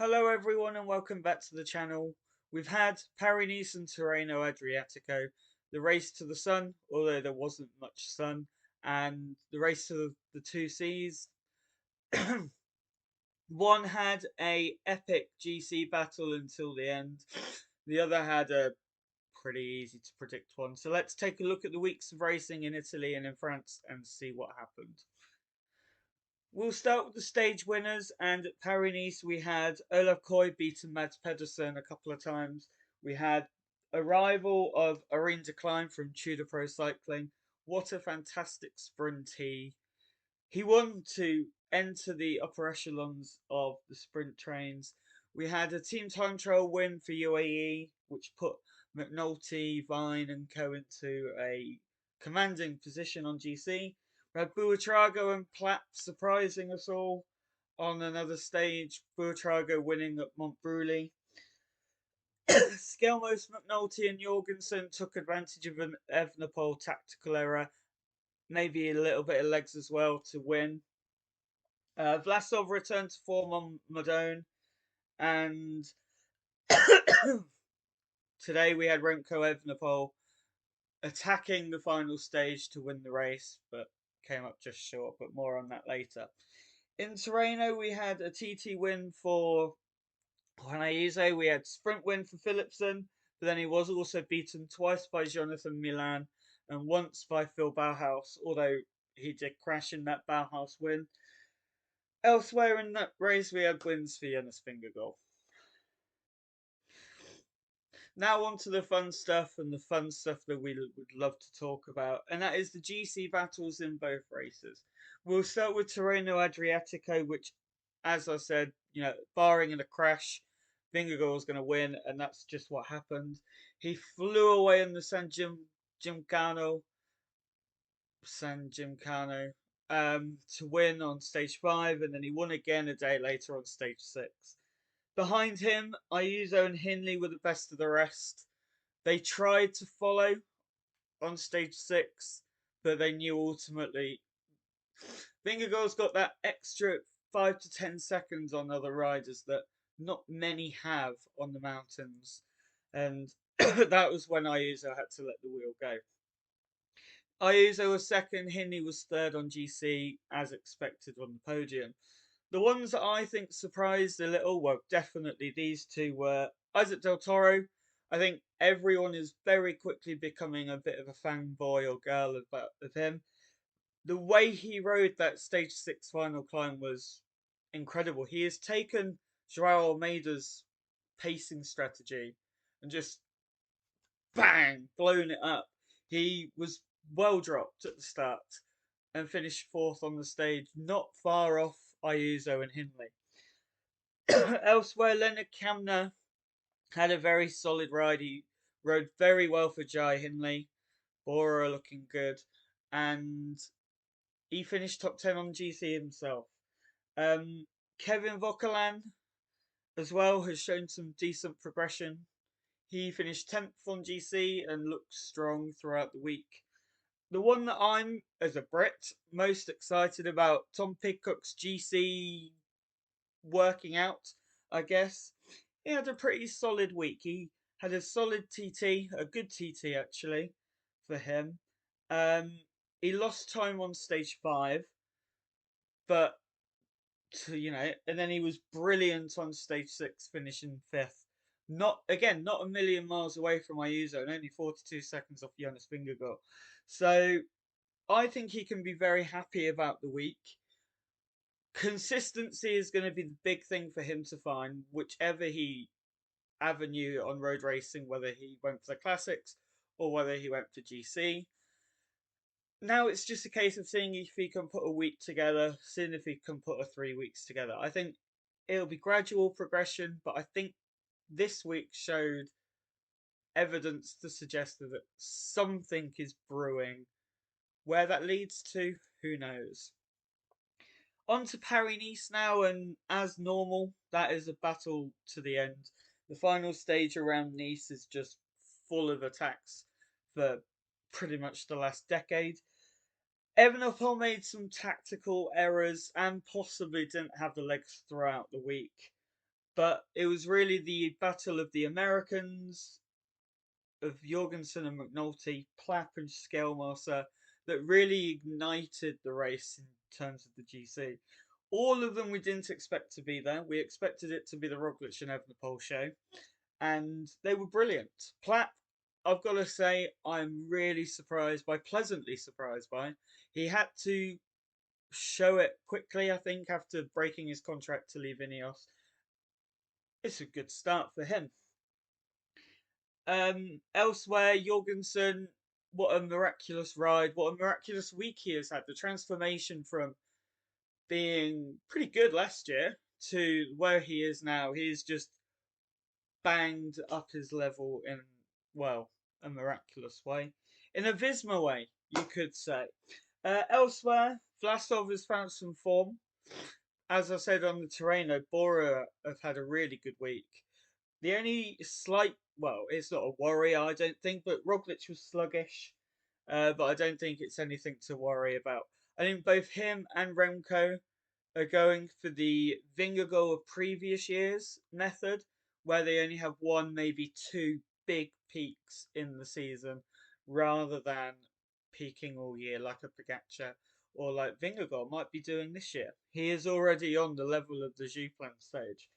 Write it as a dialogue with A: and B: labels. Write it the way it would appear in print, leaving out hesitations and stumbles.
A: Hello everyone and welcome back to the channel. We've had Paris and Tirreno Adriatico, the race to the sun, although there wasn't much sun, and the race to the two seas. One had a epic GC battle until the end. The other had a pretty easy to predict one. So let's take a look at the weeks of racing in Italy and in France and see what happened. We'll start with the stage winners, and at Paris-Nice we had Olaf Koy beating Mads Pedersen a couple of times. We had arrival of Arjen de Klein from Tudor Pro Cycling. What a fantastic sprint he won to enter the upper echelons of the sprint trains. We had a team time trial win for UAE, which put McNulty, Vine, and Co into a commanding position on GC. We had Buitrago and Platt surprising us all on another stage. Buitrago winning at Montbruley. Skelmos, McNulty, and Jorgensen took advantage of an Evenepoel tactical error, maybe a little bit of legs as well to win. Vlasov returned to form on Madone, and today we had Remco Evenepoel attacking the final stage to win the race, but came up just short, but more on that later. In Tirreno, we had a TT win for Juan Ayuso. We had sprint win for Philipsen, but then he was also beaten twice by Jonathan Milan and once by Phil Bauhaus, although he did crash in that Bauhaus win. Elsewhere in that race, we had wins for Jonas Vingegaard. Now on to the fun stuff and the fun stuff that we would love to talk about, and that is the GC battles in both races. We'll start with Tirreno Adriatico, which, as I said, barring a crash, Vingegaard was going to win, and that's just what happened. He flew away in the San Gimcano, to win on stage 5, and then he won again a day later on stage 6. Behind him, Ayuso and Hindley were the best of the rest. They tried to follow on stage 6, but they knew ultimately Vingegaard's got that extra 5 to 10 seconds on other riders that not many have on the mountains. And that was when Ayuso had to let the wheel go. Ayuso was second, Hindley was third on GC, as expected on the podium. The ones that I think surprised a little, well, definitely these two were Isaac Del Toro. I think everyone is very quickly becoming a bit of a fanboy or girl of him. The way he rode that stage 6 final climb was incredible. He has taken Joao Almeida's pacing strategy and just bang, blown it up. He was well dropped at the start and finished fourth on the stage, not far off Ayuso and Hindley. Elsewhere, Leonard Kamna had a very solid ride. He rode very well for Jai Hindley. Bora looking good. And he finished top 10 on GC himself. Kevin Vauquelin as well has shown some decent progression. He finished 10th on GC and looked strong throughout the week. The one that I'm, as a Brit, most excited about, Tom Pidcock's GC working out, I guess. He had a pretty solid week. He had a solid TT, a good TT actually, for him. He lost time on stage 5, but and then he was brilliant on stage 6, finishing 5th. Not a million miles away from Ayuso, and only 42 seconds off Jonas Vingegaard. So I think he can be very happy about the week. Consistency is going to be the big thing for him to find, whichever he avenue on road racing, whether he went for the classics or whether he went for GC. Now it's just a case of seeing if he can put a week together, seeing if he can put a 3 weeks together. I think it'll be gradual progression, but I think this week showed evidence to suggest that something is brewing. Where that leads to, who knows? On to Paris-Nice now, and as normal, that is a battle to the end. The final stage around Nice is just full of attacks for pretty much the last decade. Evenepoel made some tactical errors and possibly didn't have the legs throughout the week. But it was really the battle of the Americans, of Jorgensen and McNulty, Plapp and Scalemaster, that really ignited the race in terms of the GC. All of them we didn't expect to be there. We expected it to be the Roglic and Evenepoel show, and they were brilliant. Plapp, I've got to say, I'm really surprised by, pleasantly surprised by. He had to show it quickly, I think, after breaking his contract to leave Ineos. It's a good start for him. Elsewhere, Jorgensen, what a miraculous ride, what a miraculous week he has had. The transformation from being pretty good last year to where he is now. He's just banged up his level in, well, a miraculous way. In a Visma way, you could say. Elsewhere, Vlasov has found some form. As I said on the Tirreno, Bora have had a really good week. The only slight, well, it's not a worry, I don't think, but Roglic was sluggish. But I don't think it's anything to worry about. I think both him and Remco are going for the Vingegaard of previous years method, where they only have one, maybe two big peaks in the season, rather than peaking all year like a Pogacar or like Vingegaard might be doing this year. He is already on the level of the Jupiler stage.